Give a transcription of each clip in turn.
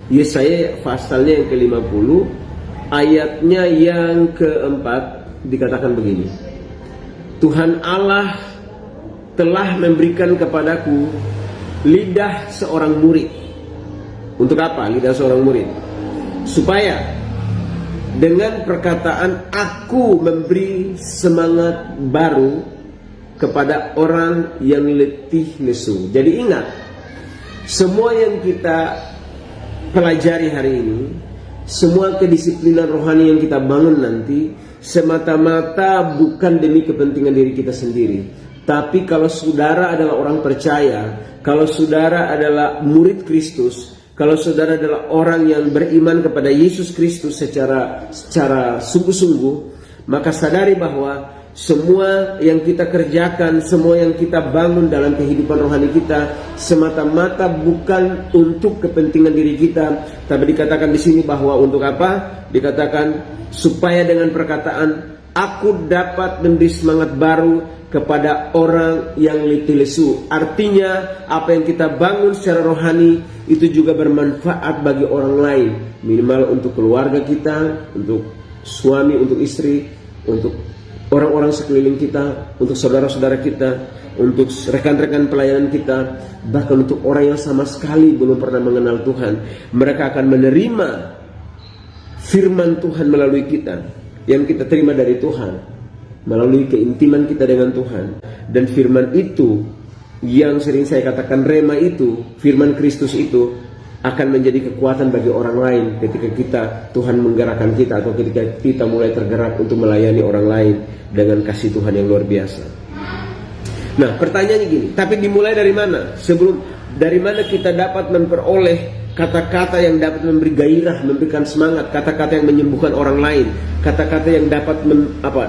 Yesaya pasalnya yang ke-50 ayatnya yang keempat dikatakan begini. Tuhan Allah telah memberikan kepadaku lidah seorang murid. Untuk apa lidah seorang murid? Supaya dengan perkataan aku memberi semangat baru kepada orang yang letih lesu. Jadi ingat, semua yang kita pelajari hari ini, semua kedisiplinan rohani yang kita bangun nanti, semata-mata bukan demi kepentingan diri kita sendiri. Tapi kalau saudara adalah orang percaya, kalau saudara adalah murid Kristus, kalau saudara adalah orang yang beriman kepada Yesus Kristus secara sungguh-sungguh, maka sadari bahwa semua yang kita kerjakan, semua yang kita bangun dalam kehidupan rohani kita semata-mata bukan untuk kepentingan diri kita, tapi dikatakan di sini bahwa untuk apa? Dikatakan supaya dengan perkataan aku dapat memberi semangat baru kepada orang yang letih lesu. Artinya apa yang kita bangun secara rohani itu juga bermanfaat bagi orang lain, minimal untuk keluarga kita, untuk suami, untuk istri, untuk orang-orang sekeliling kita, untuk saudara-saudara kita, untuk rekan-rekan pelayanan kita, bahkan untuk orang yang sama sekali belum pernah mengenal Tuhan. Mereka akan menerima firman Tuhan melalui kita, yang kita terima dari Tuhan, melalui keintiman kita dengan Tuhan. Dan firman itu yang sering saya katakan rema itu, firman Kristus itu akan menjadi kekuatan bagi orang lain ketika Tuhan menggerakkan kita, atau ketika kita mulai tergerak untuk melayani orang lain dengan kasih Tuhan yang luar biasa. Nah, pertanyaannya gini, tapi dimulai dari mana? Dari mana kita dapat memperoleh kata-kata yang dapat memberi gairah, memberikan semangat, kata-kata yang menyembuhkan orang lain, kata-kata yang dapat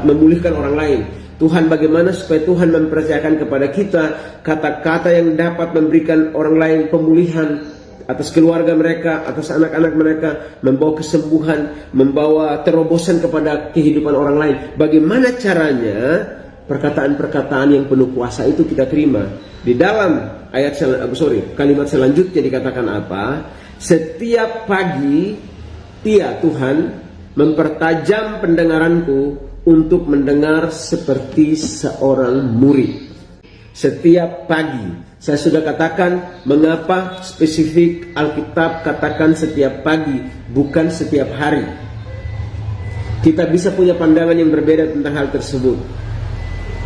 memulihkan orang lain? Tuhan, bagaimana supaya Tuhan mempercayakan kepada kita kata-kata yang dapat memberikan orang lain pemulihan atas keluarga mereka, atas anak-anak mereka, membawa kesembuhan, membawa terobosan kepada kehidupan orang lain? Bagaimana caranya perkataan-perkataan yang penuh kuasa itu kita terima? Di dalam kalimat selanjutnya dikatakan apa? Setiap pagi Tuhan mempertajam pendengaranku untuk mendengar seperti seorang murid. Setiap pagi. Saya sudah katakan mengapa spesifik Alkitab katakan setiap pagi, bukan setiap hari. Kita bisa punya pandangan yang berbeda tentang hal tersebut.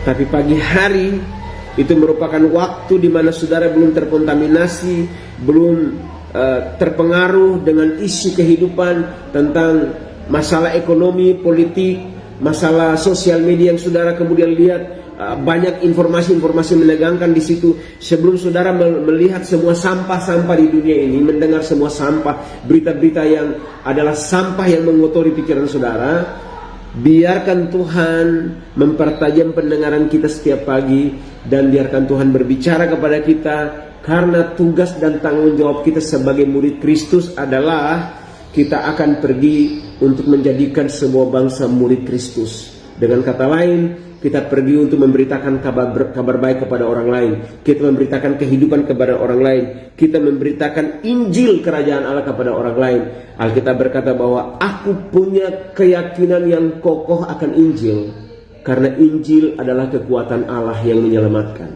Tapi pagi hari itu merupakan waktu di mana saudara belum terkontaminasi, belum terpengaruh dengan isu kehidupan tentang masalah ekonomi, politik, masalah sosial media yang saudara kemudian lihat. Banyak informasi-informasi menegangkan di situ. Sebelum saudara melihat semua sampah-sampah di dunia ini, mendengar semua sampah, berita-berita yang adalah sampah yang mengotori pikiran saudara, biarkan Tuhan mempertajam pendengaran kita setiap pagi, dan biarkan Tuhan berbicara kepada kita. Karena tugas dan tanggung jawab kita sebagai murid Kristus adalah kita akan pergi untuk menjadikan sebuah bangsa murid Kristus. Dengan kata lain, kita pergi untuk memberitakan kabar baik kepada orang lain. Kita memberitakan kehidupan kepada orang lain. Kita memberitakan Injil kerajaan Allah kepada orang lain. Alkitab berkata bahwa aku punya keyakinan yang kokoh akan Injil, karena Injil adalah kekuatan Allah yang menyelamatkan.